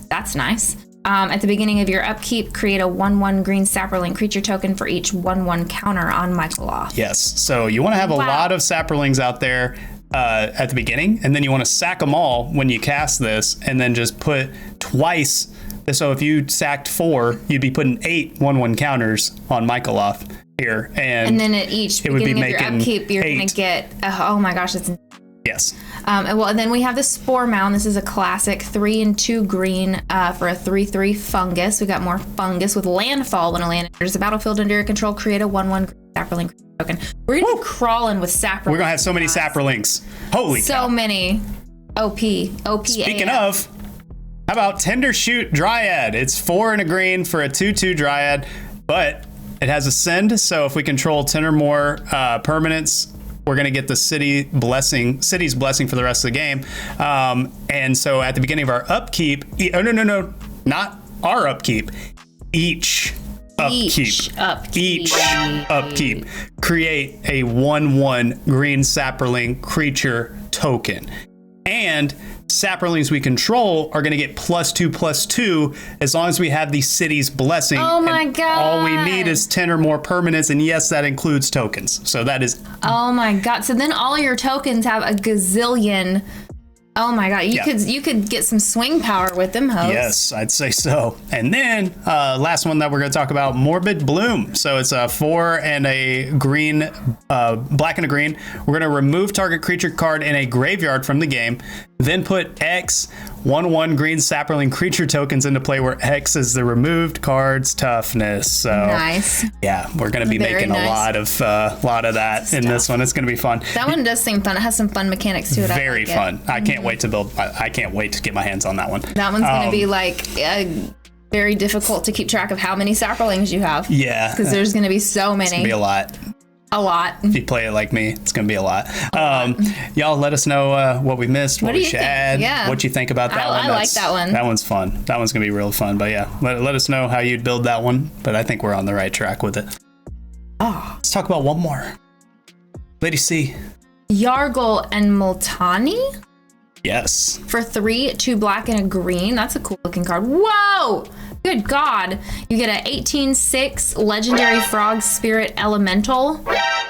That's nice. At the beginning of your upkeep, create a 1/1 green sapperling creature token for each 1/1 counter on Michaeloff. Yes. So you want to have a lot of sapperlings out there at the beginning, and then you want to sack them all when you cast this, and then just put twice. So if you sacked 4, you'd be putting 8 1/1 counters on Michaeloff here, and then at each beginning of your upkeep, you're going to get. Oh my gosh, that's. Yes. And then we have the Spore Mound. This is a classic 3 and 2 green for a 3/3 fungus. We got more fungus with landfall. When a land enters the battlefield under your control, create a 1/1 green sapperling token. We're going to be crawling with sapperlings. We're going to have so many sapperlings. Holy cow. So many. OP. Speaking of, how about Tender Shoot Dryad? It's 4 and a green for a 2/2 Dryad, but it has Ascend. So if we control 10 or more permanents, we're going to get the city's blessing for the rest of the game. And so at the beginning of our upkeep, no, not our upkeep, each upkeep, create a 1/1 green sapperling creature token. And sapperlings we control are going to get +2/+2 as long as we have the city's blessing. Oh my god. All we need is 10 or more permanents, and yes, that includes tokens. So that is... Oh my god. So then all your tokens have a gazillion... Oh my god, you could get some swing power with them, hoes. Yes, I'd say so. And then last one that we're going to talk about, Morbid Bloom. So it's a 4 and a green, black and a green. We're going to remove target creature card in a graveyard from the game, then put X 1/1 green sapperling creature tokens into play, where X is the removed card's toughness. So nice. Yeah, we're going to be making a lot of that in this one. It's going to be fun. That one does seem fun. It has some fun mechanics to it. Very fun. I can't wait to build. I can't wait to get my hands on that one. That one's going to be like very difficult to keep track of how many sapperlings you have. Yeah, because there's going to be so many. It's going to be a lot. A lot. If you play it like me, it's going to be a lot. Y'all let us know what we missed, what we should add, what you think about that one. I like that one. That one's fun. That one's going to be real fun. But yeah, let us know how you'd build that one. But I think we're on the right track with it. Let's talk about one more. Lady C. Yargle and Multani? Yes. For 3, 2 black and a green. That's a cool looking card. Whoa! Good God. You get an 18/6 legendary frog spirit elemental.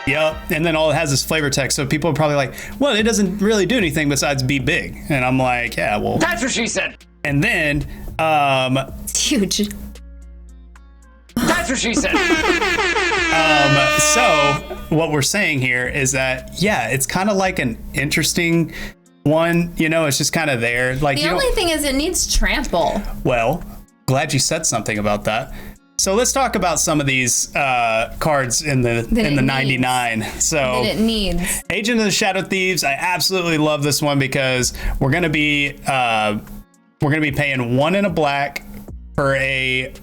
Yep. And then all it has is flavor text. So people are probably like, well, it doesn't really do anything besides be big. And I'm like, yeah, well. That's what she said. And then, it's huge. That's what she said. So what we're saying here is that, yeah, it's kind of like an interesting one. You know, it's just kind of there. Like the only thing is it needs trample. Well, glad you said something about that. So let's talk about some of these cards in the 99. So that it needs. Agent of the Shadow Thieves. I absolutely love this one because we're gonna be paying 1 and a black for a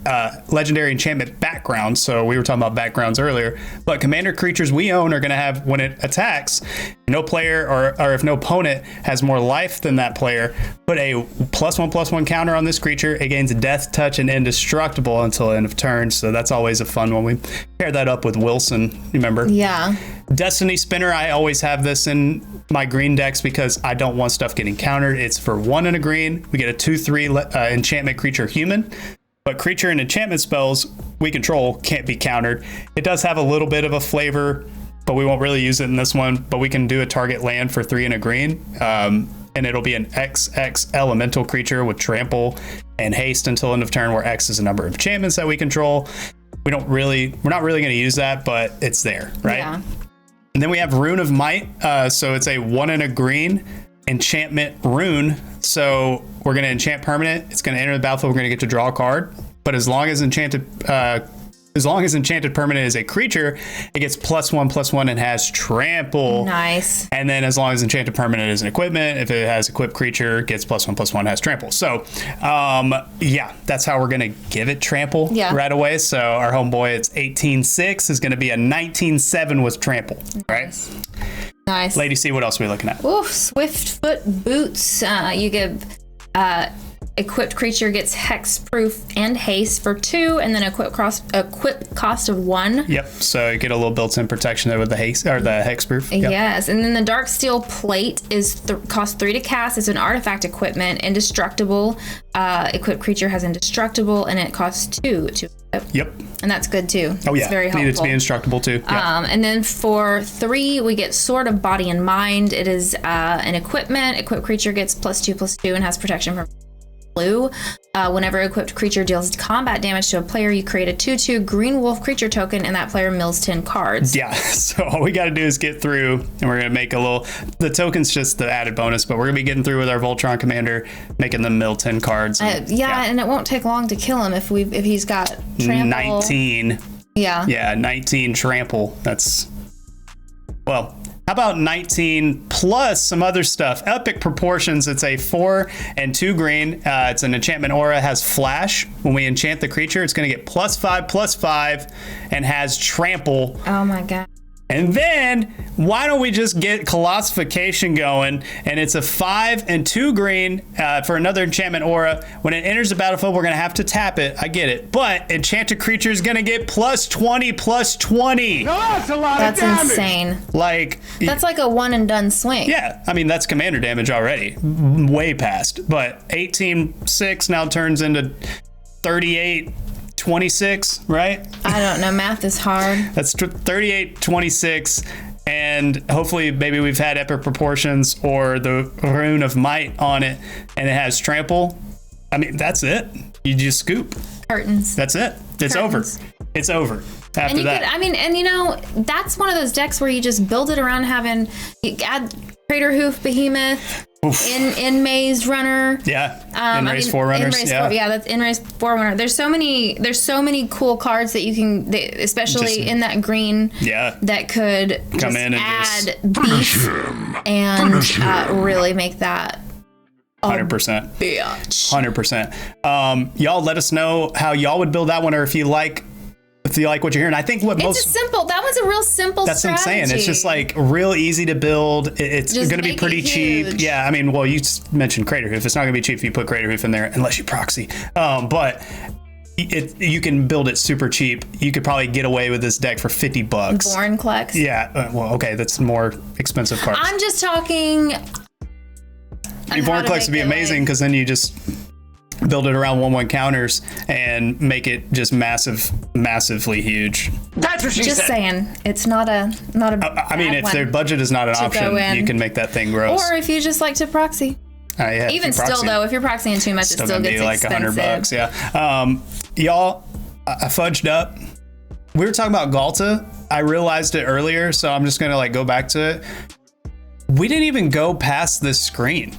legendary enchantment background. So we were talking about backgrounds earlier, but commander creatures we own are going to have, when it attacks, no player or if no opponent has more life than that player, put a +1/+1 counter on this creature. It gains death, touch, and indestructible until end of turn. So that's always a fun one. We pair that up with Wilson, remember? Yeah. Destiny Spinner, I always have this in my green decks because I don't want stuff getting countered. It's for 1 and a green. We get a 2/3 enchantment creature human, but creature and enchantment spells we control can't be countered. It does have a little bit of a flavor, but we won't really use it in this one. But we can do a target land for 3 and a green, and it'll be an XX elemental creature with trample and haste until end of turn, where X is the number of enchantments that we control. We're not really going to use that, but it's there, right? Yeah. And then we have Rune of Might. So it's a 1 and a green enchantment rune. So we're going to enchant permanent. It's going to enter the battlefield. We're going to get to draw a card. But as long as enchanted permanent is a creature, it gets +1/+1 and has trample. Nice. And then as long as enchanted permanent is an equipment, if it has equipped creature, gets +1/+1, has trample. So, yeah, that's how we're going to give it trample right away. So our homeboy, it's 18/6, is going to be a 19/7 with trample, right? Nice. Lady C, what else are we looking at? Oof, Swiftfoot Boots. You give equipped creature gets hexproof and haste for 2, and then equip cost of 1. Yep. So you get a little built-in protection there with the haste or the hexproof. Yep. Yes, and then the Dark Steel Plate is cost 3 to cast. It's an artifact equipment, indestructible. Equipped creature has indestructible, and it costs 2 to equip. Yep. And that's good too. Oh yeah. It's very helpful. Needed to be indestructible too. Yep. And then for 3, we get Sword of Body and Mind. It is an equipment. Equipped creature gets +2/+2 and has protection from blue. Whenever equipped creature deals combat damage to a player, you create a 2/2 green wolf creature token, and that player mills 10 cards. Yeah, so all we got to do is get through, and we're going to make the token's just the added bonus, but we're going to be getting through with our Voltron commander, making them mill 10 cards. And it won't take long to kill him if he's got trample. 19. Yeah, 19 trample. That's, well, how about 19 plus some other stuff? Epic Proportions. It's a 4 and 2 green. It's an enchantment aura, has flash. When we enchant the creature, it's going to get +5/+5 and has trample. Oh my god. And then why don't we just get Colossification going? And it's a 5 and 2 green for another enchantment aura. When it enters the battlefield, we're going to have to tap it. I get it. But enchanted creature is going to get plus 20, plus 20. No, that's a lot of damage. That's insane. Like, That's like a one and done swing. yeah, I mean, that's commander damage already. Way past. But 18-6 now turns into 38-26, right? I don't know. Math is hard. That's 38-26, and hopefully maybe we've had epic proportions or the rune of might on it, and it has trample. I mean, that's it. You just scoop. Curtains. That's it. It's Curtains. over. It's over. After And you that. could, I mean, and you know, that's one of those decks where you just build it around having, you add Crater Hoof Behemoth, in Maze Runner. Yeah. In Race Forerunners. Yeah, that's in Race Forerunner. There's so many cool cards that you can, especially Just- in that green, Yeah. that could Come just in and add beef and really make that 100%. bitch. 100%. Y'all let us know how y'all would build that one, or if you like what you're hearing. I think what It's most a simple. That was a real simple. That's what I'm saying. It's just like real easy to build. It's Just going to be make pretty it cheap. huge. Yeah, I mean, well, you mentioned Crater Hoof. It's not going to be cheap if you put Crater Hoof in there, unless you proxy. But you can build it super cheap. You could probably get away with this deck for $50. Vorinclex. Yeah. Well, okay, that's more expensive cards. I'm just talking. Vorinclex would be amazing because then you just build it around 1/1 counters and make it just massively huge. That's what she Just said. saying, it's not a I mean, bad if one. their budget is not an to go option, in. you can make that thing gross. Or if you just like to proxy. Yeah, Even still, though, if you're proxying too much, it still gonna gets be like expensive. $100. Yeah. Y'all, I fudged up. We were talking about Ghalta. I realized it earlier, so I'm just gonna go back to it. We didn't even go past this screen.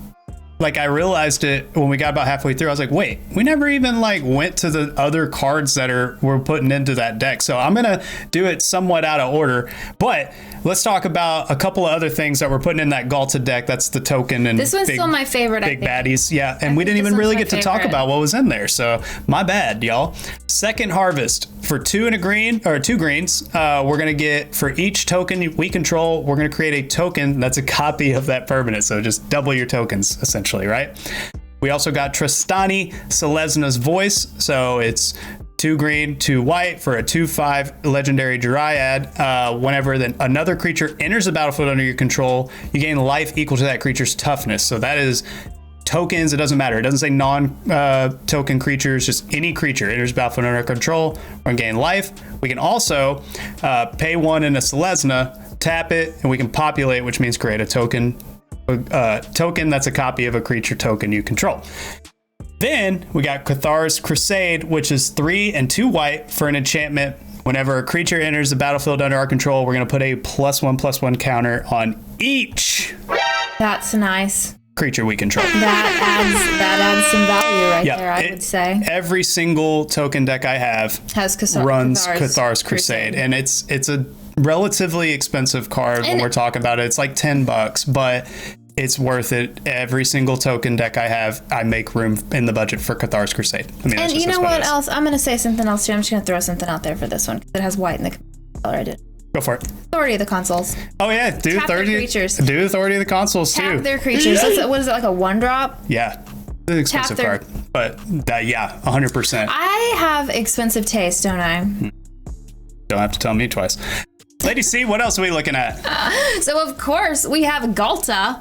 Like, I realized it when we got about halfway through. I was like, wait, we never even went to the other cards that we're putting into that deck. So I'm gonna do it somewhat out of order. But let's talk about a couple of other things that we're putting in that Ghalta deck. That's the token and This one's still my favorite, I big think. baddies. Yeah, and we think didn't this even really one's get my to talk favorite. about what was in there. So my bad, y'all. Second harvest for 2 and a green, or 2 greens. We're gonna get, for each token we control, we're gonna create a token that's a copy of that permanent. So just double your tokens, essentially, right? We also got Tristani Selesna's Voice. So it's 2 green, 2 white for a 2/5 legendary Dryad. Whenever another creature enters the battlefield under your control, you gain life equal to that creature's toughness. So that is tokens. It doesn't matter. It doesn't say non-token creatures, just any creature enters the battlefield under our control, we're gonna gain life. We can also pay 1 in a Selesna, tap it, and we can populate, which means create a token. Token that's a copy of a creature token you control. Then we got Cathar's Crusade, which is 3 and 2 white for an enchantment. Whenever a creature enters the battlefield under our control, we're going to put a +1/+1 counter on each That's nice. creature we control. That adds some value right there, I would say. Every single token deck I have Has runs Cathar's Crusade, and it's a relatively expensive card when we're talking about it. It's like $10, but it's worth it. Every single token deck I have, I make room in the budget for Cathar's Crusade. I mean, And you know that's what it is. else? I'm going to say something else too. I'm just going to throw something out there for this one. It has white in the color I did. Go for it. Authority of the Consoles. Oh yeah, do Tap their 30 creatures. Do Authority of the Consoles Tap too. their creatures. What is it, like a 1-drop? Yeah, it's an expensive their- card, but yeah, 100%. I have expensive taste, don't I? Don't have to tell me twice. Lady C, what else are we looking at? So of course we have Ghalta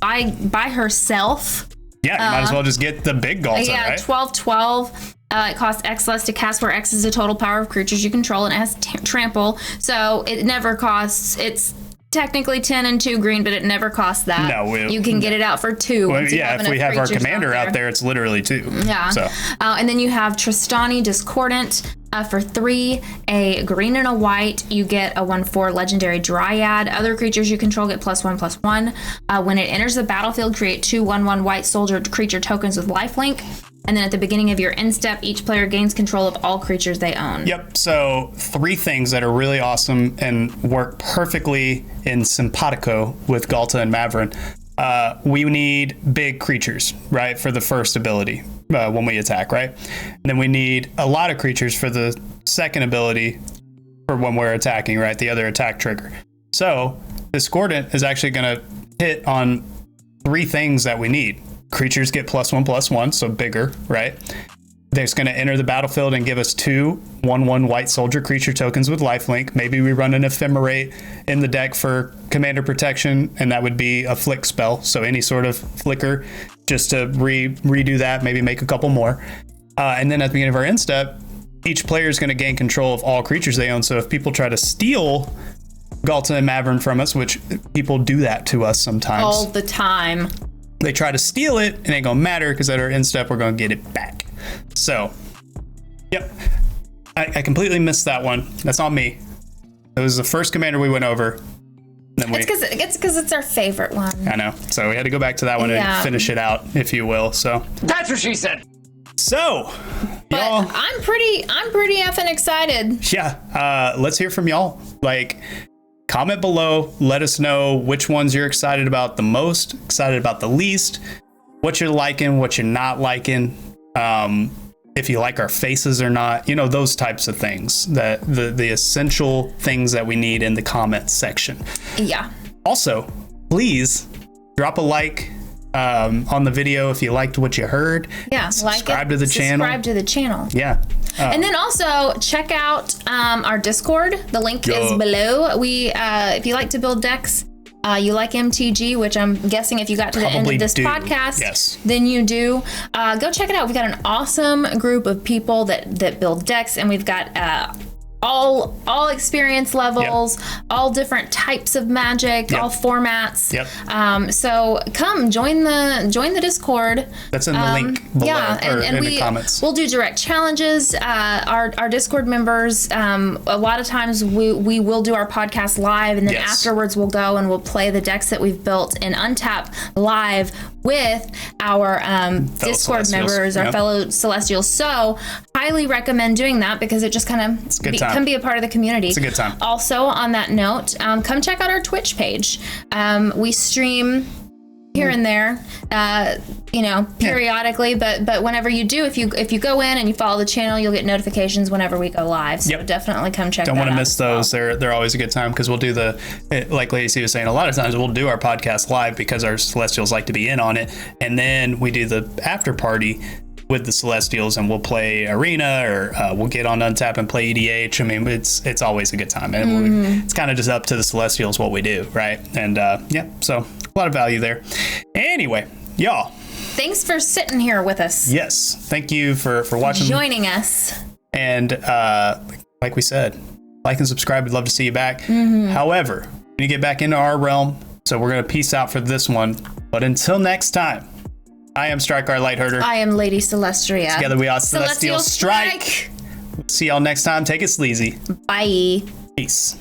by herself. Yeah, you might as well just get the big Ghalta, Yeah, right? 12/12. It costs X less to cast, where X is the total power of creatures you control, and it has trample. So it never costs. It's technically 10 and 2 green, but it never costs that. No, you can get it out for 2. Well, once you yeah, if we enough have our creatures commander out there, it's literally 2. Yeah. So And then you have Tristani Discordant for 3, a green and a white. You get a 1/4 legendary Dryad. Other creatures you control get +1/+1. When it enters the battlefield, create 2 1/1 white soldier creature tokens with lifelink. And then at the beginning of your end step, each player gains control of all creatures they own. Yep. So 3 things that are really awesome and work perfectly in simpatico with Ghalta and Mavren. We need big creatures, right, for the first ability when we attack, right? And then we need a lot of creatures for the second ability for when we're attacking, right? The other attack trigger. So Discordant is actually going to hit on 3 things that we need. Creatures get +1/+1, so bigger, right? It's going to enter the battlefield and give us 2 1/1 white soldier creature tokens with lifelink. Maybe we run an Ephemerate in the deck for commander protection, and that would be a flick spell. So any sort of flicker, just to redo that, maybe make a couple more. And then at the beginning of our end step, each player is going to gain control of all creatures they own. So if people try to steal Ghalta and Mavren from us, which people do that to us sometimes. All the time. They try to steal it, and it ain't going to matter because at our end step, we're going to get it back. So, yep. I completely missed that one. That's not me. It was the first commander we went over. Then It's because it's our favorite one. I know. So we had to go back to that one and finish it out, if you will. So That's what she said. So, But y'all. I'm pretty effing excited. Yeah. Let's hear from y'all. Like, comment below. Let us know which ones you're excited about the most, excited about the least, what you're liking, what you're not liking. If you like our faces or not, you know, those types of things, that the essential things that we need in the comment section. Yeah. Also, please drop a like on the video if you liked what you heard. Yeah. Subscribe to the channel. Subscribe to the channel. Yeah. And then also check out our Discord. The link is below. We, if you like to build decks, you like MTG, which I'm guessing if you got to the end of this podcast, yes, then you do. Go check it out. We've got an awesome group of people that build decks, and we've got all experience levels, all different types of Magic, all formats. So come join the Discord. That's in the link below, and in the comments. We'll do direct challenges. Our Discord members, a lot of times we will do our podcast live, and then afterwards we'll go and we'll play the decks that we've built in Untap live with our Discord members, our fellow Celestials. So highly recommend doing that because it just kind of can be a part of the community. It's a good time. Also, on that note, come check out our Twitch page. We stream here and there, periodically, but whenever you do, if you go in and you follow the channel, you'll get notifications whenever we go live. So definitely come check that out. Don't want to miss those. They're always a good time because we'll do like Lady C was saying, a lot of times we'll do our podcast live because our Celestials like to be in on it, and then we do the after party with the Celestials, and we'll play Arena, or we'll get on Untap and play EDH. I mean, it's always a good time, and it's kind of just up to the Celestials what we do, right? And so a lot of value there. Anyway, y'all, thanks for sitting here with us. Yes, thank you for watching, joining us, and like we said, like and subscribe. We'd love to see you back. However, we need to get back into our realm, so we're gonna peace out for this one. But until next time, I am Strike-Our Lightherder. I am Lady Celestria. Together we are Celestial Strike. See y'all next time. Take it sleazy. Bye. Peace.